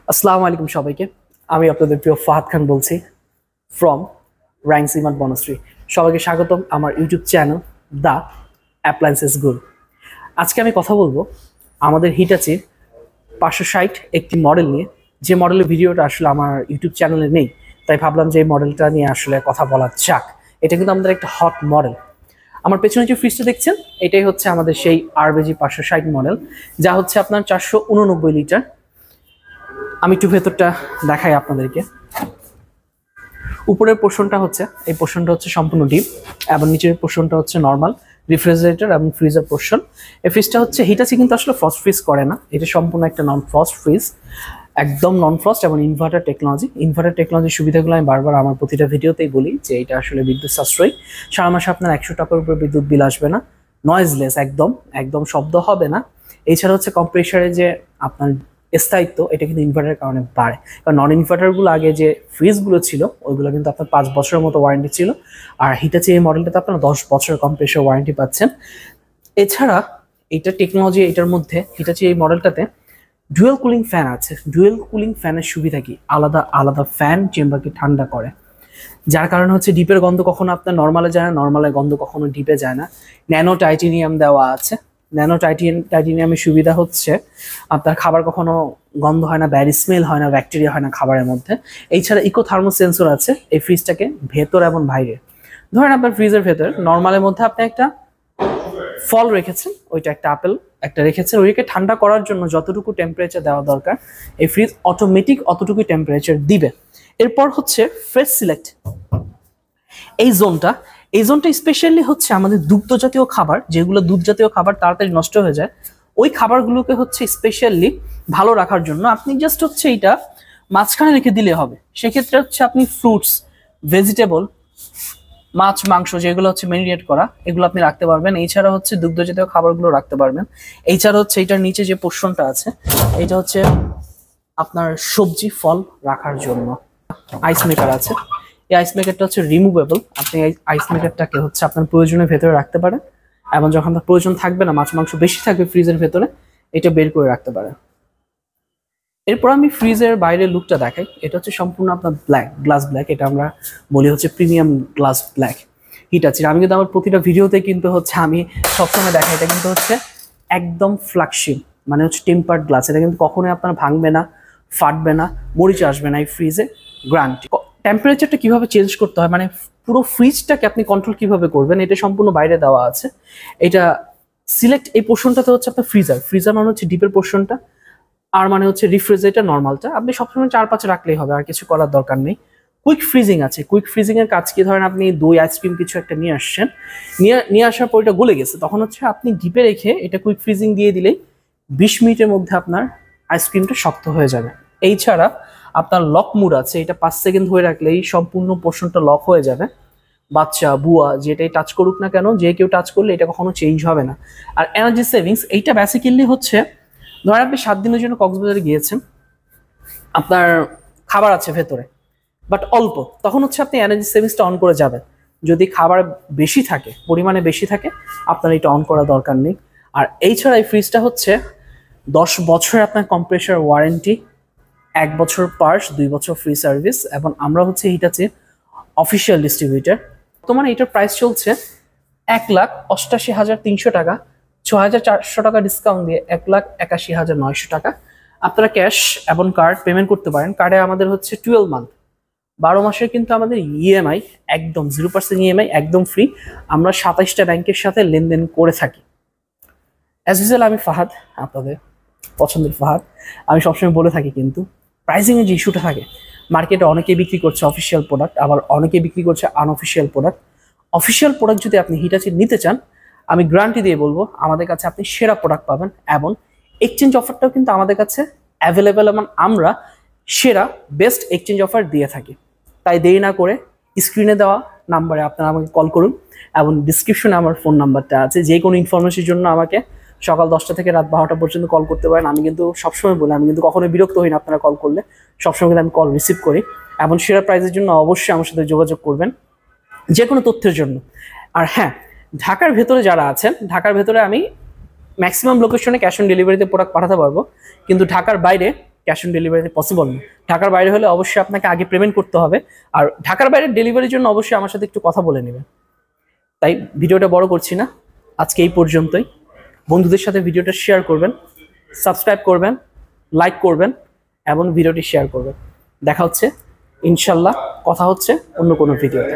আসসালামু আলাইকুম সবাইকে। আমি আপনাদের প্রিয় ফাহাদ খান বলছি ফ্রম রাইংসিমাট বনশ্রী। সবাইকে স্বাগতম আমার ইউটিউব চ্যানেল দ্য অ্যাপ্লায়েন্সেস গুরু। আজকে আমি কথা বলবো আমাদের হিটাচির 560 একটি মডেল নিয়ে, যে মডেলের ভিডিওটা আসলে আমার ইউটিউব চ্যানেলে নেই, তাই ভাবলাম যে এই মডেলটা নিয়ে আসলে কথা বলা যাক। এটা কিন্তু আমাদের একটা হট মডেল। আমার পেছনে যে ফ্রিজটা দেখছেন এটাই হচ্ছে আমাদের সেই আরবিজি 560 মডেল, যা হচ্ছে আপনার 489 লিটার। আমি একটু ভেতরটা দেখাই আপনাদেরকে। উপরের পোর্শনটা হচ্ছে, এই পোর্শনটা হচ্ছে সম্পূর্ণ ডিপ, এবং নিচের পোর্শনটা হচ্ছে নর্মাল রেফ্রিজারেটর এবং ফ্রিজার পোর্শন। এই ফ্রিজটা হচ্ছে হিটাচি কিন্তু আসলে ফ্রস্ট ফ্রিজ করে না, এটা সম্পূর্ণ একটা নন ফ্রস্ট ফ্রিজ, একদম নন ফ্রস্ট এবং ইনভার্টার টেকনোলজি। ইনভার্টার টেকনোলজির সুবিধাগুলো আমি বারবার আমার প্রতিটা ভিডিওতেই বলি যে এটা আসলে বিদ্যুৎ সাশ্রয়ী। সারা মাসে আপনার 100 টাকার উপর বিদ্যুৎ বিল আসবে না, নয়েজলেস, একদম একদম শব্দ হবে না। এছাড়া হচ্ছে কম্প্রেসারে যে আপনার স্থায়িত্ব, এটা কিন্তু ইনভার্টারের কারণে বাড়ে। কারণ নন ইনভার্টারগুলো আগে যে ফ্রিজগুলো ছিল ওইগুলো কিন্তু আপনার 5 বছরের মতো ওয়ারেন্টি ছিল, আর হিটাচি এই মডেলটাতে আপনারা 10 বছরের কম্প্রেসার ওয়ারেন্টি পাচ্ছেন। এছাড়া এটা টেকনোলজি, এটার মধ্যে হিটাচি এই মডেলটাতে ডুয়েল কুলিং ফ্যান আছে। ডুয়েল কুলিং ফ্যানের সুবিধা কি, আলাদা আলাদা ফ্যান চেম্বারকে ঠান্ডা করে, যার কারণে হচ্ছে ডিপের গন্ধ কখনো আপনার নর্মালে যায় না, নর্মালের গন্ধ কখনো ডিপে যায় না। ন্যানো টাইটেনিয়াম দেওয়া আছে। ন্যানো টাইটেনিয়ামের সুবিধা হচ্ছে আপনার খাবার কখনো গন্ধ হয় না, ব্যাড স্মেল হয় না, ব্যাকটেরিয়া হয় না খাবারের মধ্যে। এছাড়া ইকো থার্মো সেন্সর আছে এই ফ্রিজটাকে ভেতর এবং বাইরে। ধরেন আপনার ফ্রিজের ভেতর নর্মালের মধ্যে আপনি একটা ফল রেখেছেন, ওইটা একটা আপেল একটা রেখেছেন, ওইটাকে ঠান্ডা করার জন্য যতটুকু টেম্পারেচার দেওয়া দরকার এই ফ্রিজ অটোমেটিক অতটুকুই টেম্পারেচার দিবে। এরপর হচ্ছে ফ্রেশ সিলেক্ট। এই জোনটা স্পেশালি হচ্ছে আমাদের দুগ্ধ জাতীয় খাবার, যেগুলো দুধ জাতীয় খাবার তাড়াতাড়ি নষ্ট হয়ে যায়, ওই খাবারগুলোকে হচ্ছে স্পেশালি ভালো রাখার জন্য আপনি জাস্ট হচ্ছে এইটা মাঝখানে রেখে দিলে হবে। সেক্ষেত্রে হচ্ছে আপনি ফ্রুটস, ভেজিটেবল, মাছ, মাংস যেগুলো হচ্ছে মেরিনেট করা, এগুলো আপনি রাখতে পারবেন। এছাড়া হচ্ছে দুগ্ধ জাতীয় খাবারগুলো রাখতে পারবেন। এছাড়া হচ্ছে এটার নিচে যে পোর্শনটা আছে এটা হচ্ছে আপনার সবজি ফল রাখার জন্য। আইস মেকার আছে, এই আইস মেকারটা হচ্ছে রিমুভেবল। আপনি এই আইস মেকারটাকে হচ্ছে আপনার প্রয়োজনের ভেতরে রাখতে পারেন, এবং যখন আপনার প্রয়োজন থাকবে না, মাছ মাংস বেশি থাকবে ফ্রিজের ভেতরে, এটা বের করে রাখতে পারেন। এরপর আমি ফ্রিজের বাইরের লুকটা দেখাই। এটা হচ্ছে সম্পূর্ণ আপনার ব্ল্যাক, গ্লাস ব্ল্যাক, এটা আমরা বলি হচ্ছে প্রিমিয়াম গ্লাস ব্ল্যাক হিটাচির। আমি কিন্তু আমার প্রতিটা ভিডিওতে কিন্তু হচ্ছে আমি সবসময় দেখাই এটা কিন্তু হচ্ছে একদম ফ্ল্যাগশিপ, মানে হচ্ছে টেম্পার্ড গ্লাস। এটা কিন্তু কখনোই আপনার ভাঙবে না, ফাটবে না, মরিচ আসবে না এই ফ্রিজে, গ্যারান্টি। টেম্পারেচারটা কিভাবে চেঞ্জ করতে হয়, মানে পুরো ফ্রিজটাকে আপনি কন্ট্রোল কিভাবে করবেন, এটা সম্পূর্ণ বাইরে দেওয়া আছে। এটা সিলেক্ট, এই পোর্শনটাতে হচ্ছে আপনার ফ্রিজার মানে হচ্ছে ডিপের পোর্শনটা, আর মানে হচ্ছে রেফ্রিজারেটর নর্মালটা। আপনি সবসময় 4-5 রাখলেই হবে, আর কিছু করার দরকার নেই। কুইক ফ্রিজিং আছে। কুইক ফ্রিজিং এর কাজ কি, ধরেন আপনি দই, আইসক্রিম কিছু একটা নিয়ে আসছেন, নিয়ে আসার পর এটা গলে গেছে, তখন হচ্ছে আপনি ডিপে রেখে এটা কুইক ফ্রিজিং দিয়ে দিলেই 20 মিনিটের মধ্যে আপনার আইসক্রিমটা শক্ত হয়ে যাবে। এই ছাড়া আপনার লক মুড আছে, এটা 5 সেকেন্ড ধরে রাখলেই সম্পূর্ণ পোর্শনটা লক হয়ে যাবে। বাচ্চা, বুয়া যেটাই টাচ করুক না কেন, যে কেউ টাচ করলে এটা কখনো চেঞ্জ হবে না। আর এনার্জি সেভিংস, এইটা বেসিক্যালি হচ্ছে ধরেন আপনি 7 দিনের জন্য কক্সবাজারে গিয়েছেন, আপনার খাবার আছে ভেতরে বাট অল্প, তখন হচ্ছে আপনি এনার্জি সেভিংসটা অন করে যাবেন। যদি খাবার বেশি থাকে, পরিমাণে বেশি থাকে, আপনার এটা অন করা দরকার নেই। আর এই ছাড়া এই ফ্রিজটা হচ্ছে 10 বছরের আপনার কম্প্রেসার ওয়ারেন্টি, 1 বছর পার্স, 2 বছর ফ্রি সার্ভিস, এবং আমরা হচ্ছে হিটাচি অফিসিয়াল ডিস্ট্রিবিউটার। বর্তমানে এটার প্রাইস চলছে 1,88,300 টাকা, 6,400 টাকা ডিসকাউন্ট দিয়ে 1,81,900 টাকা। আপনারা ক্যাশ এবং কার্ড পেমেন্ট করতে পারেন। কার্ডে আমাদের হচ্ছে 12 মান্থ, 12 মাসের কিন্তু আমাদের ইএমআই একদম 0% ইএমআই, একদম ফ্রি। আমরা 27টা ব্যাংকের সাথে লেনদেন করে থাকি। অ্যাজ ইউজুয়াল আমি ফাহাদ, আপনাদের পছন্দের ফাহাদ। আমি সবসময় বলে থাকি কিন্তু প্রাইসিংয়ের যে ইস্যুটা থাকে, মার্কেটে অনেকেই বিক্রি করছে অফিসিয়াল প্রোডাক্ট, আবার অনেকেই বিক্রি করছে আনঅফিসিয়াল প্রোডাক্ট। অফিসিয়াল প্রোডাক্ট যদি আপনি হিটাচি নিতে চান, আমি গ্যারান্টি দিয়ে বলবো আমাদের কাছে আপনি সেরা প্রোডাক্ট পাবেন, এবং এক্সচেঞ্জ অফারটাও কিন্তু আমাদের কাছে অ্যাভেলেবেল, এবং আমরা সেরা বেস্ট এক্সচেঞ্জ অফার দিয়ে থাকি। তাই দেরি না করে স্ক্রিনে দেওয়া নাম্বারে আপনারা আমাকে কল করুন, এবং ডিসক্রিপশনে আমার ফোন নাম্বারটা আছে। যে কোনো ইনফরমেশনের জন্য আমাকে সকাল 10টা থেকে রাত 12টা পর্যন্ত কল করতে পারেন। আমি কিন্তু সবসময় বলি, আমি কিন্তু কখনোই বিরক্ত হই না আপনারা কল করলে, সবসময় কিন্তু আমি কল রিসিভ করি। এবং সেরা প্রাইসের জন্য অবশ্যই আমার সাথে যোগাযোগ করবেন যে কোনো তথ্যের জন্য। আর হ্যাঁ, ঢাকার ভেতরে যারা আছেন, ঢাকার ভেতরে আমি ম্যাক্সিমাম লোকেশনে ক্যাশ অন ডেলিভারিতে প্রোডাক্ট পাঠাতে পারবো, কিন্তু ঢাকার বাইরে ক্যাশ অন ডেলিভারিতে পসিবল না। ঢাকার বাইরে হলে অবশ্যই আপনাকে আগে পেমেন্ট করতে হবে, আর ঢাকার বাইরে ডেলিভারির জন্য অবশ্যই আমার সাথে একটু কথা বলে নেবেন। তাই ভিডিওটা বড় করছি না, আজকে এই পর্যন্তই। বন্ধুদের সাথে ভিডিওটা শেয়ার করবেন, সাবস্ক্রাইব করবেন, লাইক করবেন এবং ভিডিওটি শেয়ার করবেন। দেখা হচ্ছে ইনশাল্লাহ, কথা হচ্ছে অন্য কোনো ভিডিওতে।